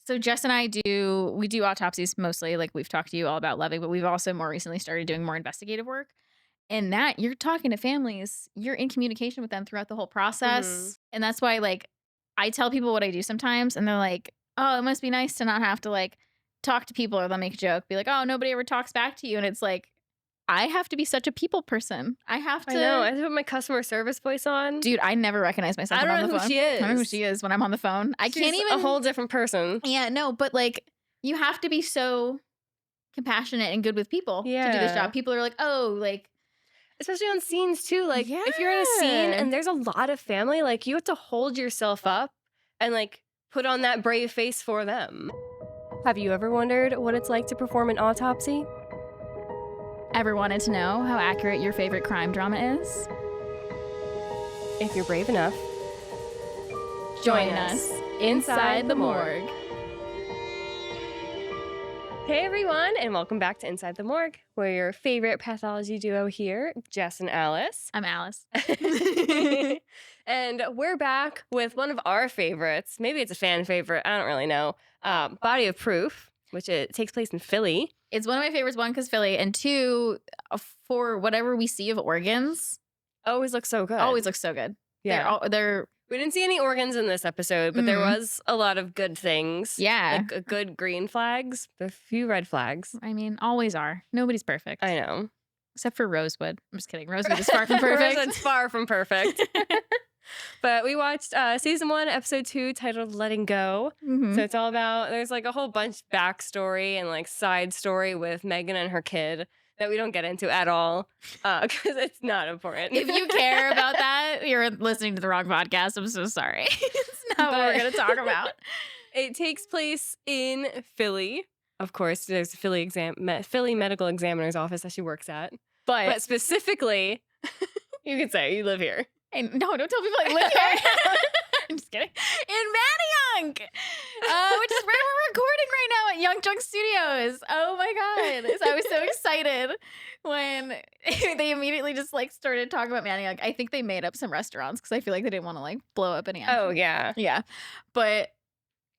So Jess and I we do autopsies mostly, like we've talked to you all about Loving, but we've also more recently started doing more investigative work. And that you're talking to families, you're in communication with them throughout the whole process. And that's why, like, I tell people what I do sometimes, and they're like, oh, it must be nice to not have to, like, talk to people, or they'll make a joke, be like, oh, nobody ever talks back to you. And it's like, I have to be such a people person. I know. I have to put my customer service voice on. Dude, I never recognize myself when I'm on the phone. She is. I don't know who she is when I'm on the phone. She's a whole different person. Yeah, no, but like, you have to be so compassionate and good with people to do this job. People are like, oh, like, especially on scenes too. Like, if you're in a scene and there's a lot of family, like, you have to hold yourself up and like put on that brave face for them. Have you ever wondered what it's like to perform an autopsy? Ever wanted to know how accurate your favorite crime drama is? If you're brave enough, join us inside the morgue. Hey everyone, and welcome back to Inside the Morgue. We're your favorite pathology duo here, Jess and Alice. I'm Alice. And we're back with one of our favorites. Maybe it's a fan favorite. I don't really know. Body of Proof, which it takes place in Philly. It's one of my favorites, one, because Philly, and two, for whatever we see of organs. Always looks so good. Always looks so good. Yeah. They're we didn't see any organs in this episode, but there was a lot of good things. Yeah. Like good green flags, a few red flags. I mean, always are. Nobody's perfect. I know. Except for Rosewood. I'm just kidding. Rosewood is far from perfect. Rosewood's far from perfect. But we watched season 1, episode 2, titled Letting Go. So it's all about, there's like a whole bunch backstory and like side story with Megan and her kid that we don't get into at all because it's not important. If you care about that, you're listening to the wrong podcast. I'm so sorry. It's not what we're going to talk about. It takes place in Philly. Of course, there's a Philly medical examiner's office that she works at. But specifically, you could say you live here. No, don't tell people I live here. I'm just kidding. In Maniunk, which is where we're recording right now at Young Junk Studios. Oh my God. So I was so excited when they immediately just like started talking about Maniunk. I think they made up some restaurants because I feel like they didn't want to like blow up any. Oh, yeah. Yeah. But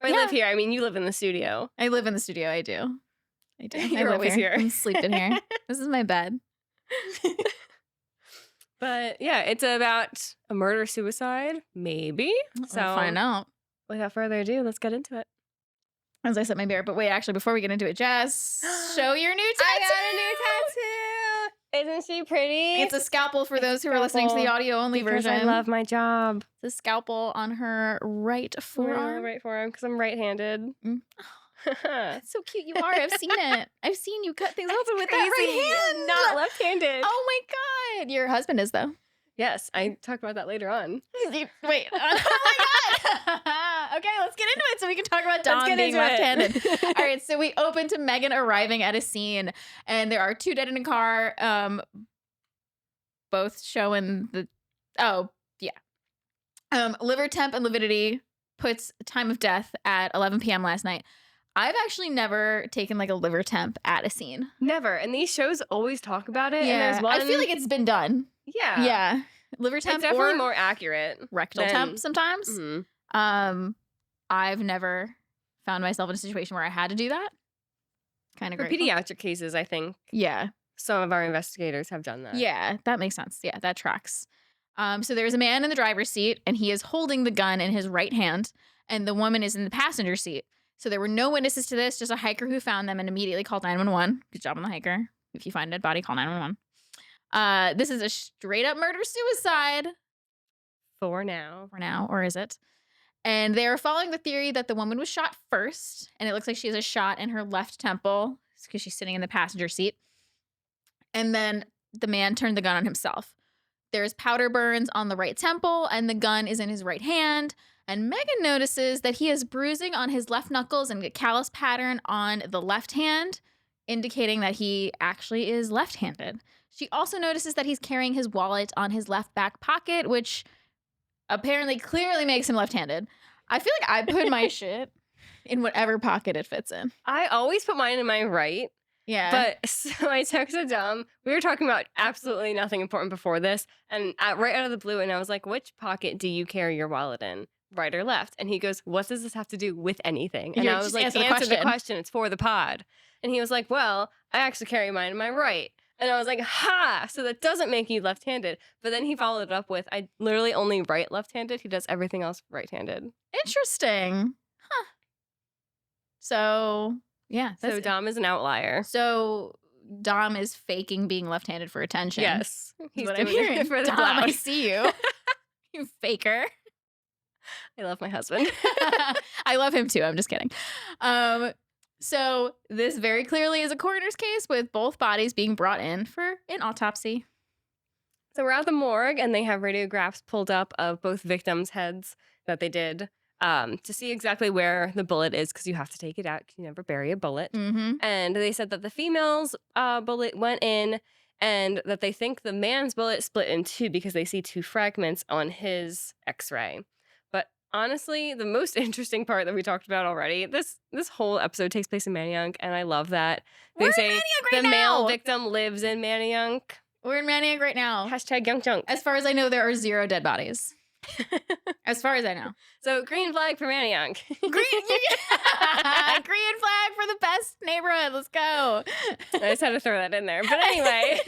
I live here. I mean, you live in the studio. I live in the studio. I do. You're always here. I'm sleeping here. This is my bed. But yeah, it's about a murder-suicide, maybe. So we'll find out. Without further ado, let's get into it. As I set my beer, but wait, actually, before we get into it, Jess, show your new tattoo. I got a new tattoo. Isn't she pretty? It's a scalpel for those who are listening to the audio-only version. I love my job. It's a scalpel on her right forearm. Right forearm, because I'm right-handed. That's so cute. You are. I've seen it. I've seen you cut things open with that right hand. Not left-handed. Oh my God. Your husband is, though. Yes. I talk about that later on. Wait. Oh my God. Okay, let's get into it so we can talk about Dom being left-handed. All right. So we open to Megan arriving at a scene, and there are 2 dead in a car, both showing the... Oh, yeah. Liver temp and lividity puts time of death at 11 p.m. last night. I've actually never taken like a liver temp at a scene. Never. And these shows always talk about it. Yeah. And there's one... I feel like it's been done. Yeah. Yeah. Liver temp, it's definitely or more accurate. Rectal temp sometimes. I've never found myself in a situation where I had to do that. Kind of For pediatric cases, I think. Yeah. Some of our investigators have done that. Yeah, that makes sense. Yeah, that tracks. So there's a man in the driver's seat, and he is holding the gun in his right hand, and the woman is in the passenger seat. So there were no witnesses to this, just a hiker who found them and immediately called 911. Good job on the hiker. If you find a dead body, call 911. This is a straight up murder-suicide. For now. Or is it? And they are following the theory that the woman was shot first, and it looks like she has a shot in her left temple because she's sitting in the passenger seat. And then the man turned the gun on himself. There's powder burns on the right temple, and the gun is in his right hand. And Megan notices that he has bruising on his left knuckles and a callus pattern on the left hand, indicating that he actually is left-handed. She also notices that he's carrying his wallet on his left back pocket, which apparently clearly makes him left-handed. I feel like I put my shit in whatever pocket it fits in. I always put mine in my right. Yeah. But so I texted Dom. We were talking about absolutely nothing important before this. And right out of the blue, and I was like, which pocket do you carry your wallet in? right or left? And he goes, what does this have to do with anything? And You're I was just like, answer the answer the question. question. It's for the pod. And he was like, well, I actually carry mine in my right. And I was like, ha! So that doesn't make you left-handed. But then he followed it up with, I literally only write left-handed. He does everything else right-handed. Interesting. Huh. So, yeah. So Dom is an outlier. So Dom is faking being left-handed for attention. Yes. He's He's what I'm doing hearing. it for the Dom, clout. I see you. You faker. I love my husband. I love him too. I'm just kidding. So this very clearly is a coroner's case with both bodies being brought in for an autopsy. So we're at the morgue, and they have radiographs pulled up of both victims' heads that they did to see exactly where the bullet is, because you have to take it out. You never bury a bullet. Mm-hmm. And they said that the female's bullet went in, and that they think the man's bullet split in two because they see two fragments on his X-ray. But honestly, the most interesting part that we talked about already, this whole episode takes place in Maniunk, and I love that. They We're in say Maniunk right the male now. victim lives in Maniunk. We're in Maniunk right now. Hashtag Young Junk. As far as I know, there are 0 dead bodies. As far as I know. So green flag for Maniunk. Green flag for the best neighborhood. Let's go. I just had to throw that in there. But anyway,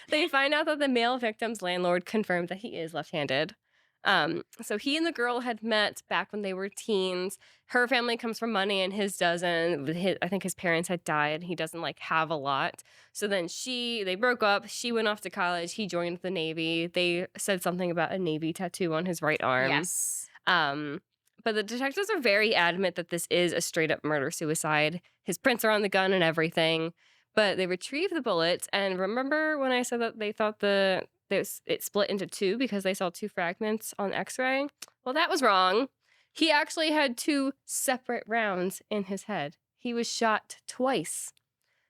they find out that the male victim's landlord confirmed that he is left-handed. So he and the girl had met back when they were teens. Her family comes from money and his doesn't. I think his parents had died. He doesn't have a lot. So then they broke up. She went off to college. He joined the Navy. They said something about a Navy tattoo on his right arm. Yes. But the detectives are very adamant that this is a straight up murder-suicide. His prints are on the gun and everything. But they retrieve the bullets. And remember when I said that they thought it split into two because they saw two fragments on X-ray? Well, that was wrong. He actually had 2 separate rounds in his head. He was shot twice.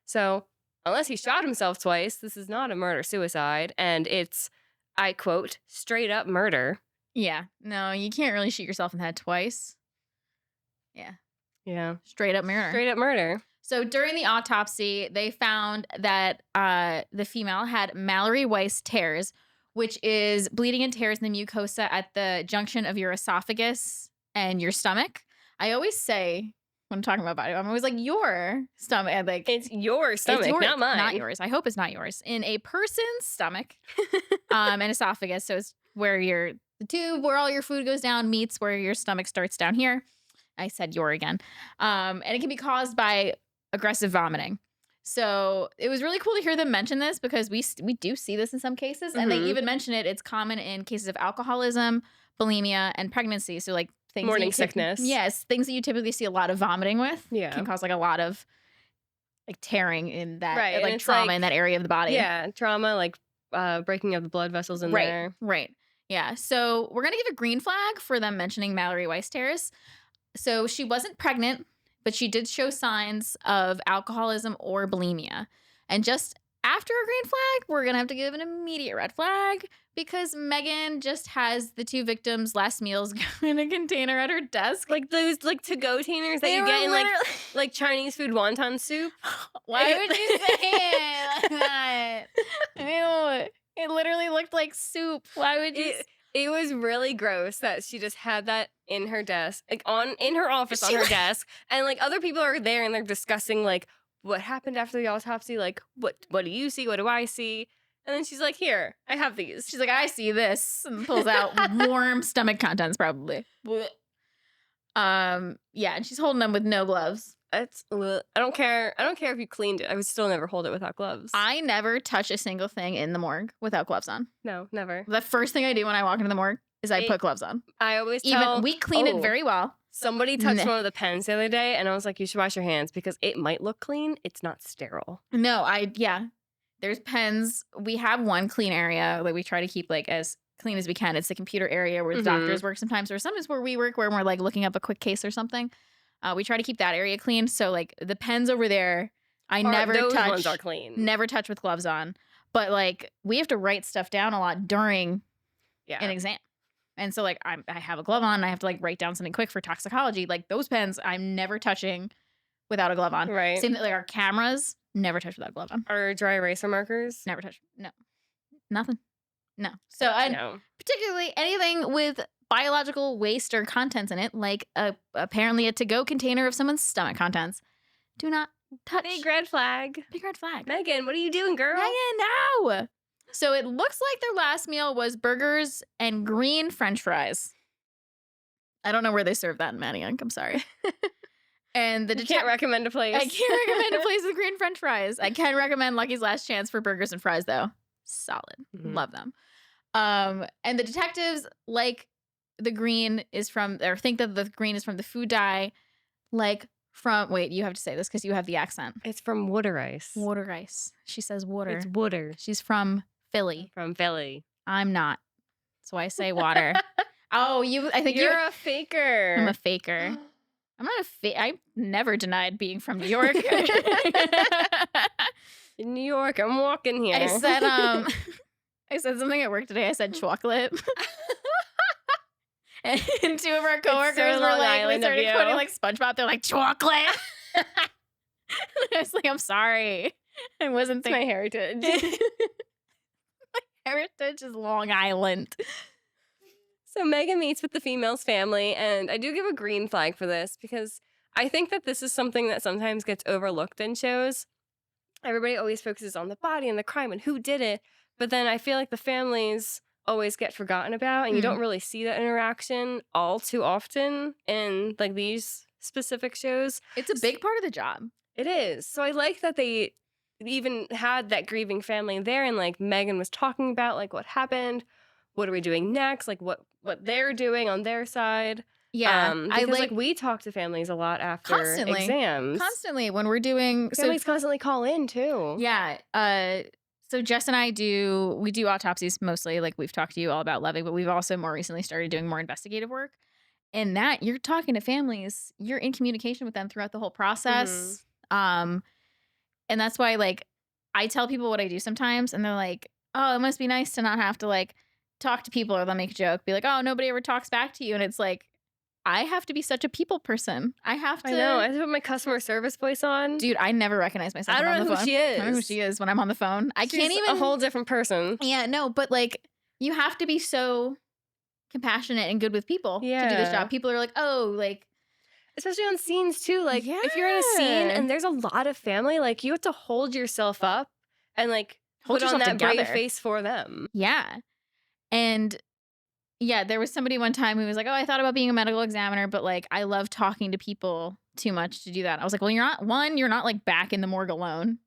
So unless he shot himself twice, this is not a murder-suicide. And it's, I quote, straight up murder. Yeah. No, you can't really shoot yourself in the head twice. Yeah. Yeah. Straight up murder. Straight up murder. So during the autopsy, they found that the female had Malory-Weiss tears, which is bleeding and tears in the mucosa at the junction of your esophagus and your stomach. I always say when I'm talking about body, I'm always like, your stomach. And It's your stomach, not mine. Not yours. I hope it's not yours. In a person's stomach and esophagus. So it's where the tube where all your food goes down meets where your stomach starts down here. I said your again. And it can be caused by aggressive vomiting. So it was really cool to hear them mention this because we do see this in some cases. And they even mention it. It's common in cases of alcoholism, bulimia, and pregnancy. So things morning sickness. Yes, things that you typically see a lot of vomiting with can cause a lot of tearing in that trauma in that area of the body. Yeah, trauma breaking of the blood vessels in there. Right. Yeah. So we're gonna give a green flag for them mentioning Malory-Weiss tears. So she wasn't pregnant, but she did show signs of alcoholism or bulimia. And just after a green flag, we're going to have to give an immediate red flag because Megan just has the 2 victims' last meals in a container at her desk. Like those to-go containers that you get in Chinese food wonton soup. Why would you say it like that? Ew. It literally looked like soup. Why would you... It was really gross that she just had that in her desk, in her office on her desk, and other people are there and they're discussing what happened after the autopsy, what do you see, what do I see, and then she's like, here, I have these. She's like, I see this, and pulls out warm stomach contents probably. And she's holding them with no gloves. I don't care if you cleaned it. I would still never hold it without gloves. I never touch a single thing in the morgue without gloves on. No, never. The first thing I do when I walk into the morgue is I put gloves on. I always we clean it very well. Somebody touched one of the pens the other day, and I was like, you should wash your hands because it might look clean. It's not sterile. No, there's pens. We have one clean area. We try to keep as clean as we can. It's the computer area where the doctors work sometimes, or sometimes where we work, where we're looking up a quick case or something. We try to keep that area clean. So the pens over there, those ones are clean. Never touch with gloves on. But we have to write stuff down a lot during an exam. And so I have a glove on. And I have to write down something quick for toxicology. Those pens, I'm never touching without a glove on. Right. Same thing our cameras, never touch without a glove on. Our dry eraser markers, never touch. No, nothing. No. So I No. particularly anything with biological waste or contents in it, like apparently a to-go container of someone's stomach contents. Do not touch. Big red flag. Big red flag. Megan, what are you doing, girl? Megan, no. So it looks like their last meal was burgers and green French fries. I don't know where they serve that in Maniunk. I'm sorry. And the You can't recommend a place. I can't recommend a place with green French fries. I can recommend Lucky's Last Chance for burgers and fries, though. Solid. Love them. And the detectives like the green is from, or think that the green is from the food dye, like from, wait, you have to say this because you have the accent. It's from water ice. Water ice. She says water. It's water. She's from Philly. From Philly. I'm not. So I say water. Oh, I think you're a faker. I'm a faker. I'm not I never denied being from New York. In New York, I'm walking here. I said something at work today. I said chocolate. And two of our coworkers were like, we started quoting like SpongeBob. They're like, chocolate. I was like, I'm sorry. I wasn't thinking. My heritage. My heritage is Long Island. So Megan meets with the female's family, and I do give a green flag for this because I think that this is something that sometimes gets overlooked in shows. Everybody always focuses on the body and the crime and who did it, but then I feel like the families always get forgotten about, and you don't really see that interaction all too often in like these specific shows. It's a big part of the job. It is. So I like that they even had that grieving family there, and like Megan was talking about like what happened, what are we doing next, like what they're doing on their side. Yeah, because like we talk to families a lot after exams. Constantly when we're doing families constantly call in too. Yeah. So Jess and I do autopsies mostly. Like we've talked to you all about Levy, but we've also more recently started doing more investigative work. And that you're talking to families, you're in communication with them throughout the whole process. And that's why like I tell people what I do sometimes, and they're like, "Oh, it must be nice to not have to like talk to people," or they'll make a joke, be like, "Oh, nobody ever talks back to you," and it's like, I have to be such a people person. I have to. I know. I have to put my customer service voice on. Dude, I never recognize myself. I don't on know the who phone. she is. I don't know who she is when I'm on the phone. I can't even. A whole different person. Yeah, no, but like you have to be so compassionate and good with people to do this job. People are like, oh, like. Especially on scenes too. Like if you're in a scene and there's a lot of family, like you have to hold yourself up and like put on that brave face for them. Yeah. And yeah, there was somebody one time who was like, "Oh, I thought about being a medical examiner, but like I love talking to people too much to do that." I was like, "Well, you're not like back in the morgue alone,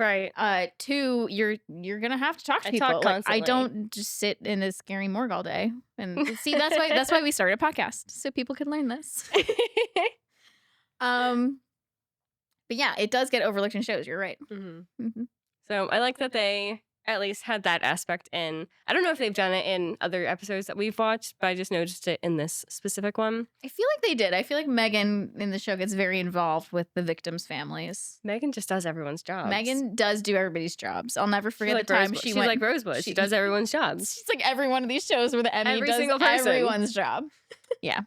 right? Two, you're gonna have to talk to people. Like, I don't just sit in a scary morgue all day." And see, that's why we started a podcast so people could learn this. But yeah, it does get overlooked in shows. You're right. So I like that they at least had that aspect in. I don't know if they've done it in other episodes that we've watched, but I just noticed it in this specific one. I feel like they did. I feel like Megan in the show gets very involved with the victims' families. Megan just does everyone's jobs. Megan does do everybody's jobs. I'll never forget the time she's like Rosebud. She does everyone's jobs. She's like every one of these shows where the Emmy every does single person. Everyone's job. Yeah.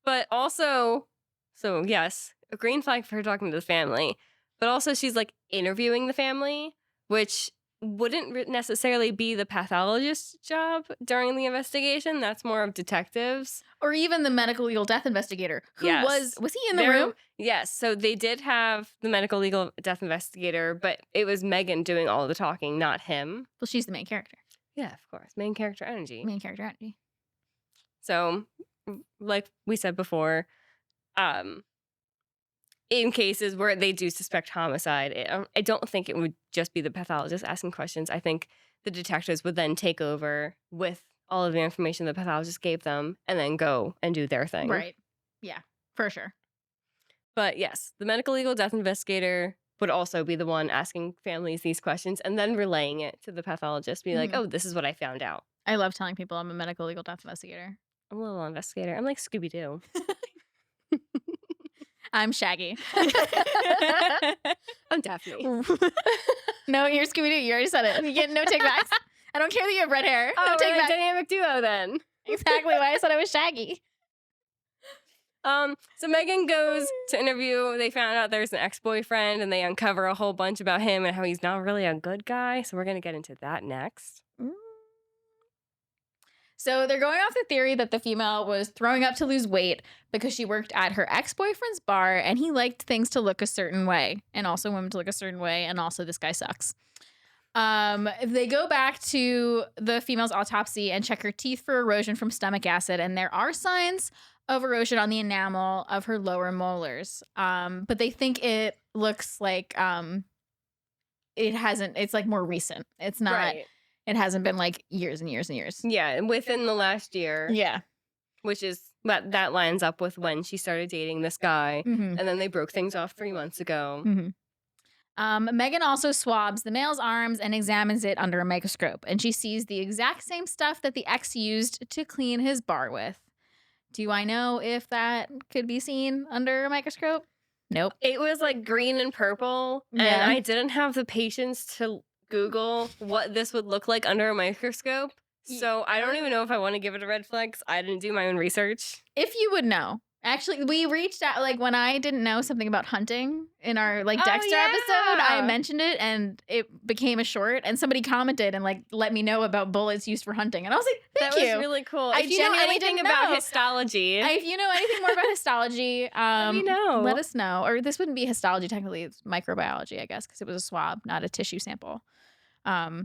But also, so yes, a green flag for her talking to the family. But also she's like interviewing the family, which wouldn't necessarily be the pathologist's job during the investigation. That's more of detectives. Or even the medical legal death investigator. Who was he in the room? Yes. So they did have the medical legal death investigator, but it was Megan doing all the talking, not him. Well, she's the main character. Yeah, of course. Main character energy. Main character energy. So, like we said before, in cases where they do suspect homicide, I don't think it would just be the pathologist asking questions. I think the detectives would then take over with all of the information the pathologist gave them and then go and do their thing. Right. Yeah, for sure. But yes, the medical legal death investigator would also be the one asking families these questions and then relaying it to the pathologist, be like, oh, this is what I found out. I love telling people I'm a medical legal death investigator. I'm a little investigator. I'm like Scooby-Doo. I'm Shaggy. I'm Daphne. No, you're Scooby-Doo. You already said it. You get no takebacks. I don't care that you have red hair. Oh, no we're a dynamic duo then. Exactly why I said I was Shaggy. So Megan goes to interview. They found out there's an ex-boyfriend, and they uncover a whole bunch about him and how he's not really a good guy. So we're gonna get into that next. So they're going off the theory that the female was throwing up to lose weight because she worked at her ex-boyfriend's bar and he liked things to look a certain way and also women to look a certain way. And also this guy sucks. They go back to the female's autopsy and check her teeth for erosion from stomach acid. And there are signs of erosion on the enamel of her lower molars. But they think it looks like it's like more recent. It's not. Right. It hasn't been like years and years and years. Yeah, within the last year. Yeah. Which is, that lines up with when she started dating this guy. Mm-hmm. And then they broke things off 3 months ago. Mm-hmm. Megan also swabs the male's arms and examines it under a microscope. And she sees the exact same stuff that the ex used to clean his bar with. Do I know if that could be seen under a microscope? Nope. It was like green and purple. Yeah. And I didn't have the patience to Google what this would look like under a microscope. So I don't even know if I want to give it a red flag because I didn't do my own research. If you would know. Actually, we reached out, like, when I didn't know something about hunting in our, like, Dexter episode, I mentioned it, and it became a short, and somebody commented and, like, let me know about bullets used for hunting, and I was like, thank you. That was really cool. If you know anything about histology. If you know anything more about histology, let us know. Or this wouldn't be histology, technically, it's microbiology, I guess, because it was a swab, not a tissue sample. You're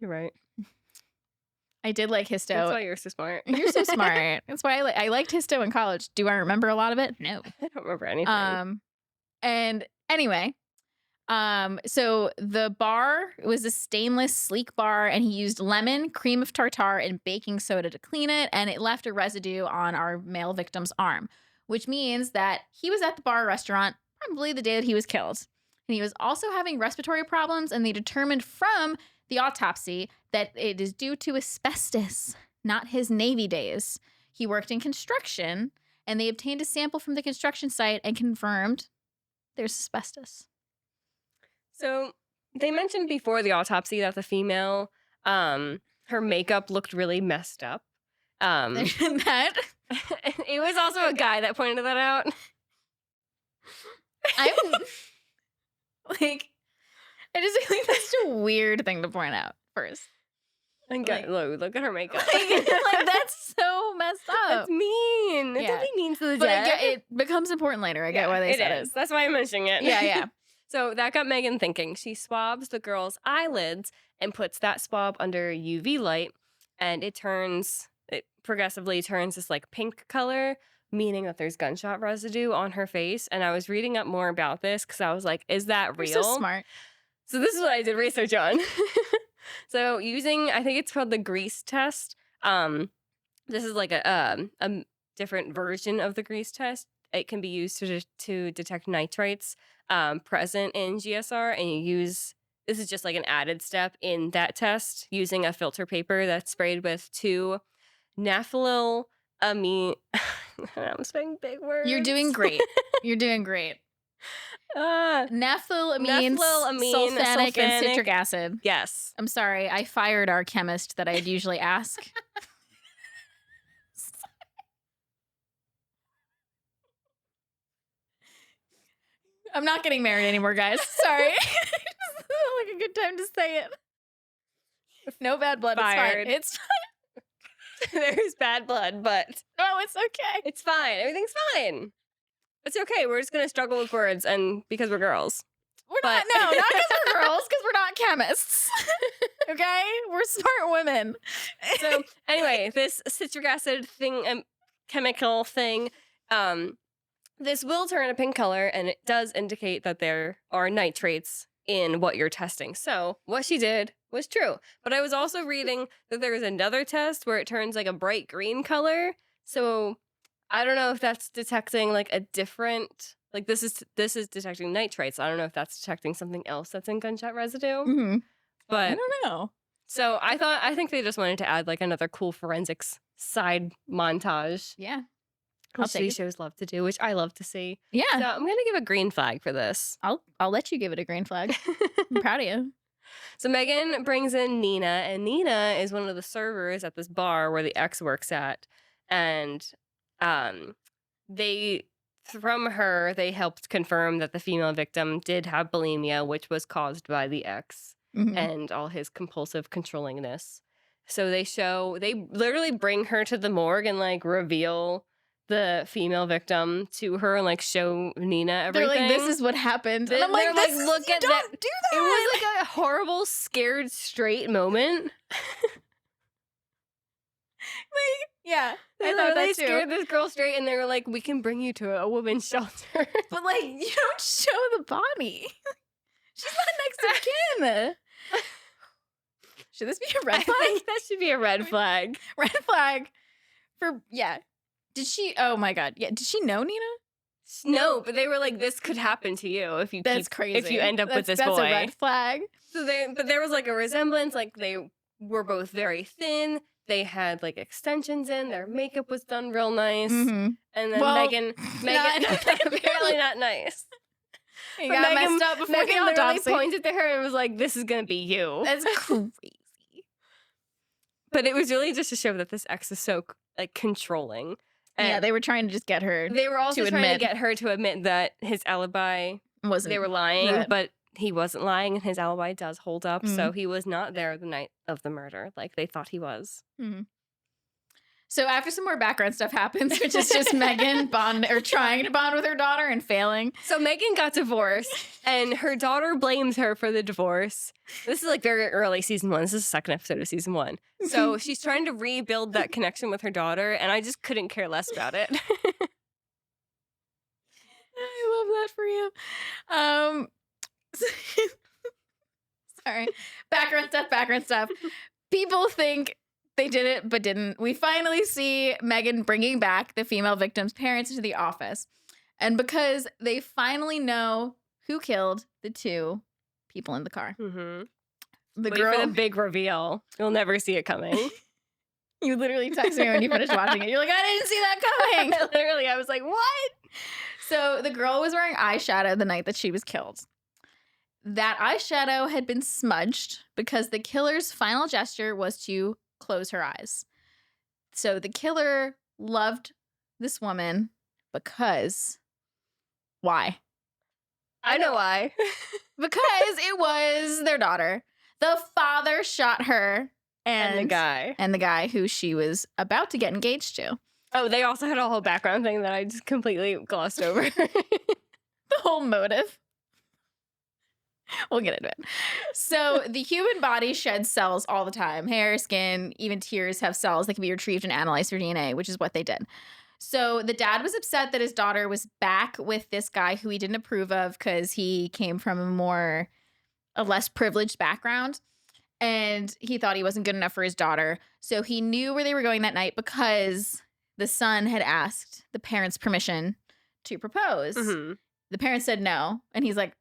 right. I did like histo. That's why you're so smart. You're so smart. That's why I liked histo in college. Do I remember a lot of it? No. I don't remember anything. And anyway, so the bar was a stainless, sleek bar, and he used lemon, cream of tartar, and baking soda to clean it, and it left a residue on our male victim's arm, which means that he was at the bar or restaurant probably the day that he was killed. And he was also having respiratory problems, and they determined from the autopsy that it is due to asbestos, not his Navy days. He worked in construction, and they obtained a sample from the construction site and confirmed there's asbestos. So they mentioned before the autopsy that the female, her makeup looked really messed up. That it was also a guy that pointed that out. I'm like, I just think that's such a weird thing to point out first. And look at her makeup. Like that's so messed up. That's mean. It's only mean to the dead. It becomes important later. I get why they said it. That's why I'm mentioning it. Yeah. So that got Megan thinking. She swabs the girl's eyelids and puts that swab under UV light, and it progressively turns this like pink color, meaning that there's gunshot residue on her face. And I was reading up more about this because I was like, is that real? You're so smart. So this is what I did research on. So using, I think it's called the grease test. This is like a different version of the grease test. It can be used to detect nitrates present in GSR, and this is just like an added step in that test, using a filter paper that's sprayed with 2 naphthylamine. I'm saying big words. You're doing great. You're doing great. Naphthylamine, sulfanic, and citric acid. Yes. I'm sorry. I fired our chemist that I'd usually ask. I'm not getting married anymore, guys. Sorry. It's like a good time to say it. No bad blood. Fired. It's fine. There's bad blood, but no, it's okay. It's fine. Everything's fine. It's okay. We're just gonna struggle with words, and because we're girls. Not because we're girls, because we're not chemists. Okay? We're smart women. So anyway, this citric acid thing, chemical thing, this will turn a pink color, and it does indicate that there are nitrates in what you're testing. So what she did was true. But I was also reading that there is another test where it turns like a bright green color. So I don't know if that's detecting like a different, like this is detecting nitrates. I don't know if that's detecting something else that's in gunshot residue. Mm-hmm. But I don't know. So I think they just wanted to add like another cool forensics side montage. Yeah. Which these shows love to do, which I love to see. Yeah. So I'm gonna give a green flag for this. I'll let you give it a green flag. I'm proud of you. So Megan brings in Nina, and Nina is one of the servers at this bar where the ex works at. And from her, they helped confirm that the female victim did have bulimia, which was caused by the ex and all his compulsive controllingness. So they literally bring her to the morgue and like reveal the female victim to her and like show Nina everything. They're like, this is what happened. And I'm like, look at that. Do that. It was like a horrible, scared straight moment. Yeah, I thought that too. They scared this girl straight, and they were like, "We can bring you to a women's shelter." But like, you don't show the body. She's not next to kin. Should this be a red flag? I think that should be a red flag. Red flag for Did she? Oh my god! Yeah, did she know Nina? No, but they were like, "This could happen to you if you crazy. If you end up with this boy." That's a red flag. So but there was like a resemblance. Like they were both very thin. They had like extensions in. Their makeup was done real nice. And then Megan, apparently not nice. He got messed up before the autopsy. Pointed to her and was like, "This is gonna be you." That's crazy. But it was really just to show that this ex is so like controlling. And they were trying to just get her. They were also trying to get her to admit that his alibi wasn't. They were lying, but he wasn't lying, and his alibi does hold up. So he was not there the night of the murder, like they thought he was. So after some more background stuff happens, which is just Megan trying to bond with her daughter and failing. So Megan got divorced, and her daughter blames her for the divorce. This is like very early season 1. This is the second episode of season 1. So she's trying to rebuild that connection with her daughter, and I just couldn't care less about it. I love that for you. Sorry. Background stuff. People think they did it, but didn't. We finally see Megan bringing back the female victim's parents into the office. And because they finally know who killed the 2 people in the car. The girl. For the big reveal. You'll never see it coming. You literally texted me when you finished watching it. You're like, I didn't see that coming. Literally, I was like, what? So the girl was wearing eyeshadow the night that she was killed. That eyeshadow had been smudged because the killer's final gesture was to close her eyes. So the killer loved this woman because why? I know why. Because it was their daughter. The father shot her and the guy who she was about to get engaged to. Oh, they also had a whole background thing that I just completely glossed over. The whole motive. We'll get into it. So the human body sheds cells all the time. Hair, skin, even tears have cells that can be retrieved and analyzed for DNA, which is what they did. So the dad was upset that his daughter was back with this guy who he didn't approve of because he came from a less privileged background. And he thought he wasn't good enough for his daughter. So he knew where they were going that night because the son had asked the parents' permission to propose. The parents said no. And he's like,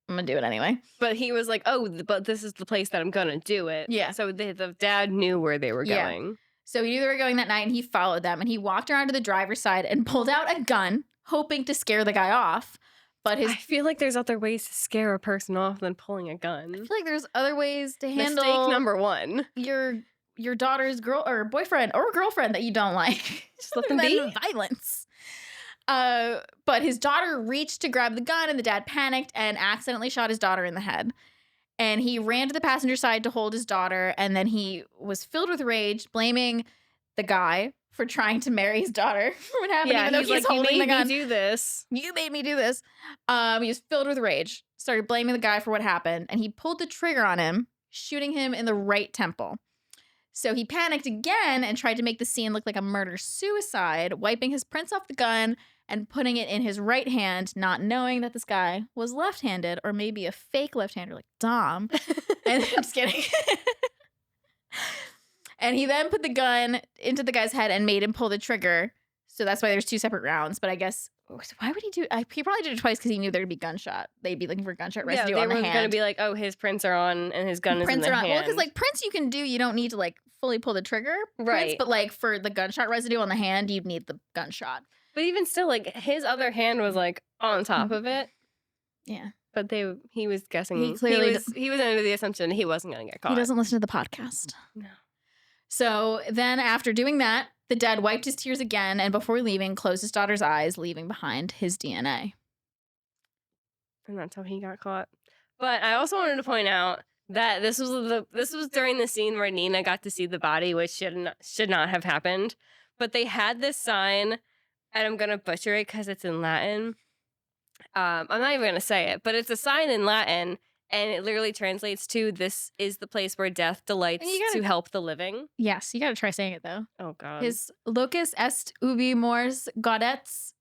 I'm going to do it anyway. But he was like, oh, but this is the place that I'm going to do it. Yeah. So the dad knew where they were going. So he knew they were going that night, and he followed them. And he walked around to the driver's side and pulled out a gun, hoping to scare the guy off. But I feel like there's other ways to scare a person off than pulling a gun. I feel like there's other ways to handle mistake number 1. Your daughter's girl or boyfriend or girlfriend that you don't like. Just let them be. Violence. But his daughter reached to grab the gun, and the dad panicked and accidentally shot his daughter in the head. And he ran to the passenger side to hold his daughter, and then he was filled with rage, blaming the guy for trying to marry his daughter for what happened, even though he's holding the gun. You made me do this. He was filled with rage, started blaming the guy for what happened, and he pulled the trigger on him, shooting him in the right temple. So he panicked again and tried to make the scene look like a murder-suicide, wiping his prints off the gun and putting it in his right hand, not knowing that this guy was left-handed, or maybe a fake left-hander like Dom. And I'm just kidding. And he then put the gun into the guy's head and made him pull the trigger. So that's why there's 2 separate rounds. But I guess, why would he do it? He probably did it twice because he knew there'd be gunshot. They'd be looking for gunshot residue on the hand. They were going to be like, oh, his prints are on and his gun is in the hand. Well, because like prints you can do, you don't need to like fully pull the trigger. Right. But like for the gunshot residue on the hand, you'd need the gunshot. But even still, like his other hand was like on top of it. Yeah. But he was guessing. He clearly he was under the assumption he wasn't going to get caught. He doesn't listen to the podcast. No. So then after doing that, the dad wiped his tears again and before leaving, closed his daughter's eyes, leaving behind his DNA. And that's how he got caught. But I also wanted to point out that this was during the scene where Nina got to see the body, which should not have happened. But they had this sign, and I'm gonna butcher it because it's in Latin. I'm not even gonna say it, but it's a sign in Latin, and it literally translates to "This is the place where death delights to help the living." Yes, you got to try saying it though. Oh God. His locus est ubi mors gaudets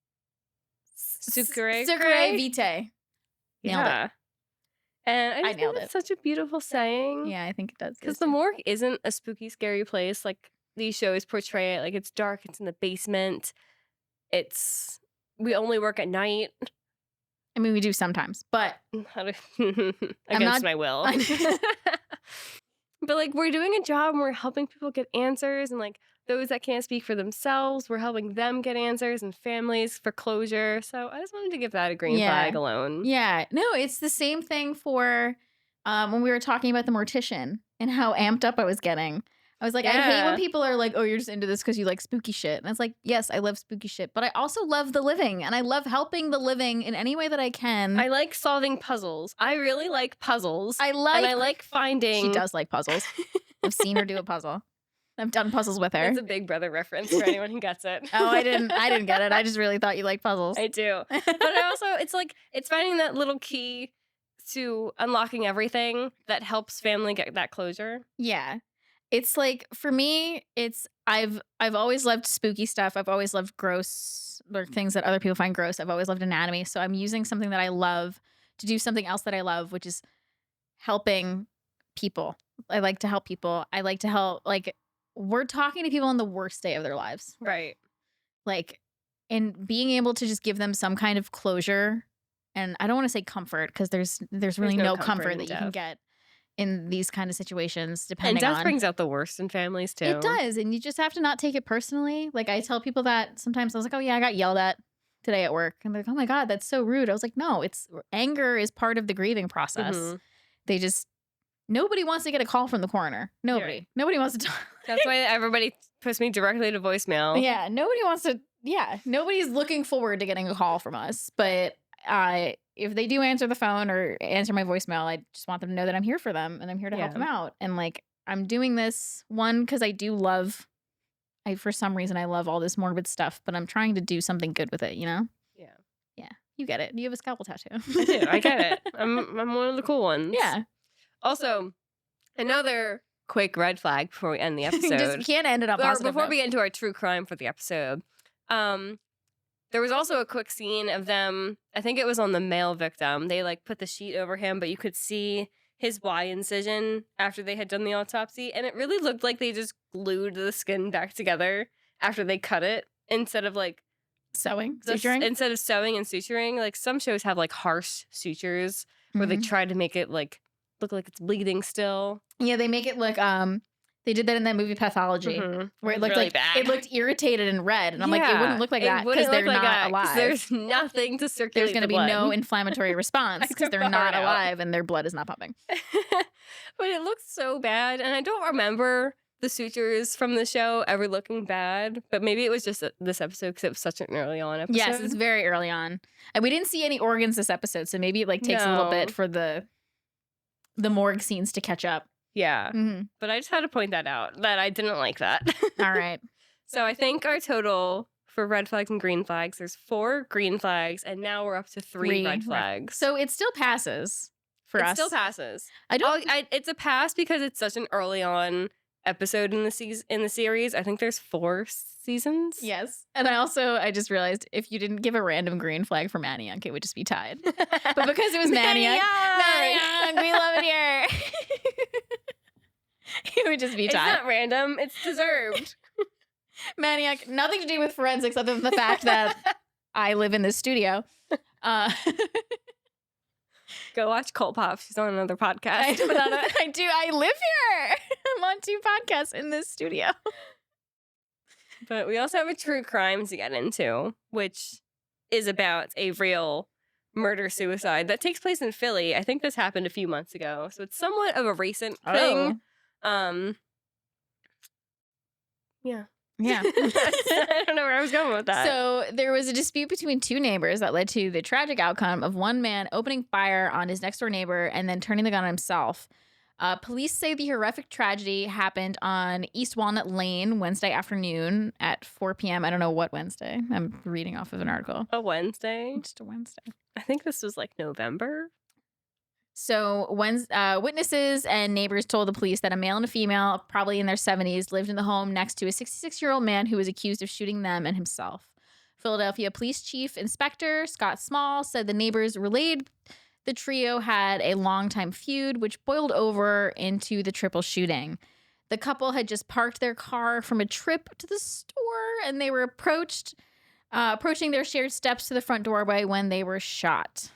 Succare vitae. Nailed it. And I nailed think it. that's such a beautiful saying. Yeah, I think it does. Because the morgue isn't a spooky, scary place like these shows portray it. Like, it's dark, it's in the basement. We only work at night. I mean, we do sometimes, but against my will. But like, we're doing a job and we're helping people get answers, and like those that can't speak for themselves, we're helping them get answers, and families for closure. So I just wanted to give that a green flag alone. Yeah. No, it's the same thing for when we were talking about the mortician and how amped up I was getting. I was like, I hate when people are like, oh, you're just into this because you like spooky shit. And I was like, yes, I love spooky shit, but I also love the living, and I love helping the living in any way that I can. I like solving puzzles. I really like puzzles. I like finding. She does like puzzles. I've seen her do a puzzle. I've done puzzles with her. It's a Big Brother reference for anyone who gets it. Oh, I didn't get it. I just really thought you liked puzzles. I do. But I also, it's finding that little key to unlocking everything that helps family get that closure. Yeah. It's like, for me, I've always loved spooky stuff. I've always loved gross, or things that other people find gross. I've always loved anatomy. So I'm using something that I love to do something else that I love, which is helping people. I like to help people. I like to help, like, we're talking to people on the worst day of their lives. Right. Like, and being able to just give them some kind of closure. And I don't want to say comfort, because there's really no comfort that you can get in these kind of situations, depending on. And death brings out the worst in families, too. It does. And you just have to not take it personally. Like, I tell people that sometimes. I was like, oh, yeah, I got yelled at today at work. And they're like, oh, my God, that's so rude. I was like, no, anger is part of the grieving process. Mm-hmm. Nobody wants to get a call from the coroner. Nobody. Right. Nobody wants to talk. That's why everybody puts me directly to voicemail. Yeah, nobody wants to. Yeah, nobody's looking forward to getting a call from us. But if they do answer the phone or answer my voicemail, I just want them to know that I'm here for them and I'm here to help them out. And like, I'm doing this, one, because I do love, for some reason, I love all this morbid stuff, but I'm trying to do something good with it, you know? Yeah. Yeah. You get it. You have a scalpel tattoo. I do. I get it. I'm one of the cool ones. Yeah. Also, another quick red flag before we end the episode. Just can't end it on positive before we get into our true crime for the episode. There was also a quick scene of them, I think it was on the male victim. They like put the sheet over him, but you could see his Y incision after they had done the autopsy. And it really looked like they just glued the skin back together after they cut it, instead of like suturing. Instead of sewing and suturing. Like, some shows have like harsh sutures where they try to make it like look like it's bleeding still. Yeah, they make it look they did that in that movie Pathology, where it looked really like bad. It looked irritated and red, and I'm like, it wouldn't look like that because they're not alive. There's nothing to circulate. There's going to be no inflammatory response because they're not alive and their blood is not pumping. But it looks so bad, and I don't remember the sutures from the show ever looking bad. But maybe it was just this episode because it was such an early on episode. Yes, it's very early on, and we didn't see any organs this episode, so maybe it like takes a little bit for the morgue scenes to catch up. Yeah. But I just had to point that out, that I didn't like that. All right. So I think our total for red flags and green flags, there's 4 green flags, and now we're up to 3 red flags. So it still passes for us. It still passes. It's a pass because it's such an early on episode in the series. I think there's 4 seasons. Yes. And I just realized if you didn't give a random green flag for Maniunk, it would just be tied. But because it was Maniunk, we love it here. It would just be tied. It's not random. It's deserved. Maniunk, nothing to do with forensics other than the fact that I live in this studio. Go watch Cult Pop. She's on another podcast. I do. I live here. I'm on 2 podcasts in this studio. But we also have a true crime to get into, which is about a real murder-suicide that takes place in Philly. I think this happened a few months ago. So it's somewhat of a recent thing. Yeah. Yeah. I don't know where I was going with that. So there was a dispute between two neighbors that led to the tragic outcome of one man opening fire on his next door neighbor and then turning the gun on himself. Police say the horrific tragedy happened on East Walnut Lane Wednesday afternoon at 4 p.m. I don't know what Wednesday. I'm reading off of an article. A Wednesday? Just a Wednesday. I think this was like November. So witnesses and neighbors told the police that a male and a female, probably in their 70s, lived in the home next to a 66-year-old man who was accused of shooting them and himself. Philadelphia Police Chief Inspector Scott Small said the neighbors relayed the trio had a longtime feud, which boiled over into the triple shooting. The couple had just parked their car from a trip to the store, and they were approaching their shared steps to the front doorway when they were shot.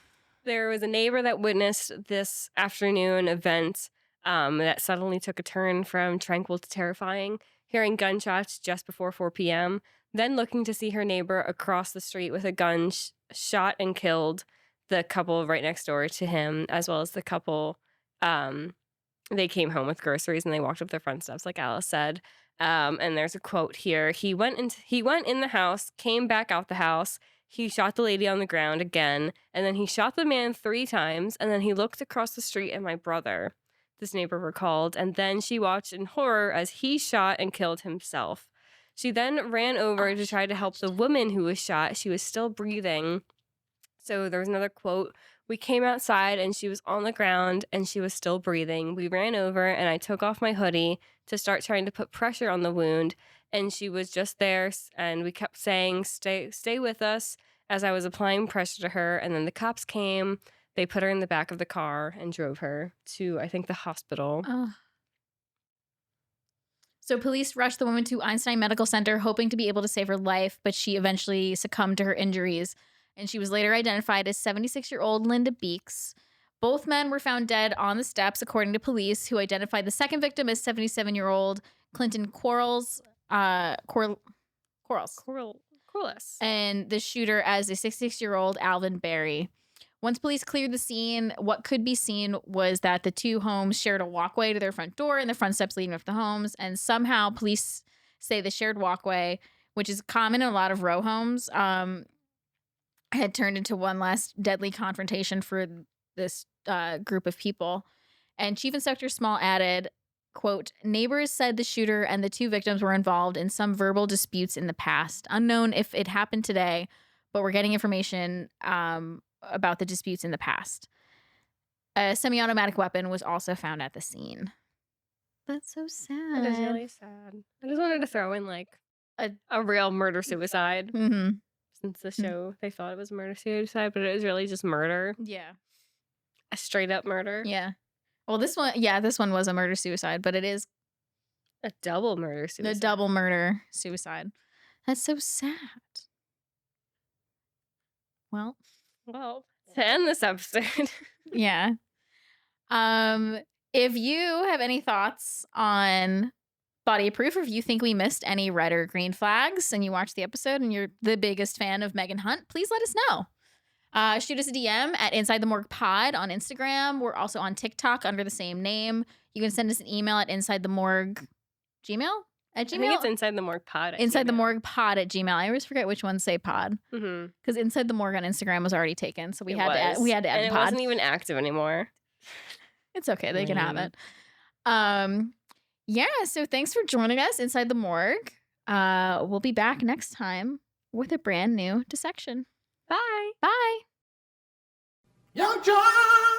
There was a neighbor that witnessed this afternoon event that suddenly took a turn from tranquil to terrifying, hearing gunshots just before 4 p.m., then looking to see her neighbor across the street with a gun shot and killed the couple right next door to him, as well as the couple. They came home with groceries and they walked up their front steps, like Alice said. And there's a quote here. He went in the house, came back out the house. He shot the lady on the ground again, and then he shot the man 3 times, and then he looked across the street at my brother, this neighbor recalled, and then she watched in horror as he shot and killed himself. She then ran over to try to help the woman who was shot. She was still breathing. So there was another quote. We came outside, and she was on the ground, and she was still breathing. We ran over, and I took off my hoodie to start trying to put pressure on the wound, and she was just there, and we kept saying, stay with us, as I was applying pressure to her. And then the cops came. They put her in the back of the car and drove her to, I think, the hospital. So police rushed the woman to Einstein Medical Center, hoping to be able to save her life, but she eventually succumbed to her injuries, and she was later identified as 76-year-old Linda Beeks. Both men were found dead on the steps, according to police, who identified the second victim as 77-year-old Clinton Quarles. And the shooter as a 66-year-old Alvin Berry. Once police cleared the scene, what could be seen was that the two homes shared a walkway to their front door and the front steps leading up to the homes. And somehow police say the shared walkway, which is common in a lot of row homes, had turned into one last deadly confrontation for this group of people. And Chief Inspector Small added, quote, neighbors said the shooter and the 2 victims were involved in some verbal disputes in the past. Unknown if it happened today, but we're getting information about the disputes in the past. A semi-automatic weapon was also found at the scene. That's so sad. That is really sad. I just wanted to throw in like a real murder-suicide. Mm-hmm. Since the show, they thought it was murder-suicide, but it was really just murder. Yeah. A straight-up murder. Yeah. Well, this one was a murder-suicide, but it is a double murder-suicide. The double murder-suicide. That's so sad. Well, to end this episode. Yeah. If you have any thoughts on Body of Proof, or if you think we missed any red or green flags and you watched the episode and you're the biggest fan of Megan Hunt, please let us know. Shoot us a DM at Inside the Morgue Pod on Instagram. We're also on TikTok under the same name. You can send us an email at InsideTheMorgue Gmail? At Gmail? I think it's Inside the Morgue Pod. Inside the Morgue Pod at Gmail. I always forget which ones say pod. Because Inside the Morgue on Instagram was already taken, so we had to add and pod. It wasn't even active anymore. It's okay. They can have it. Yeah, so thanks for joining us Inside the Morgue. We'll be back next time with a brand new dissection. Bye. Bye. Young John!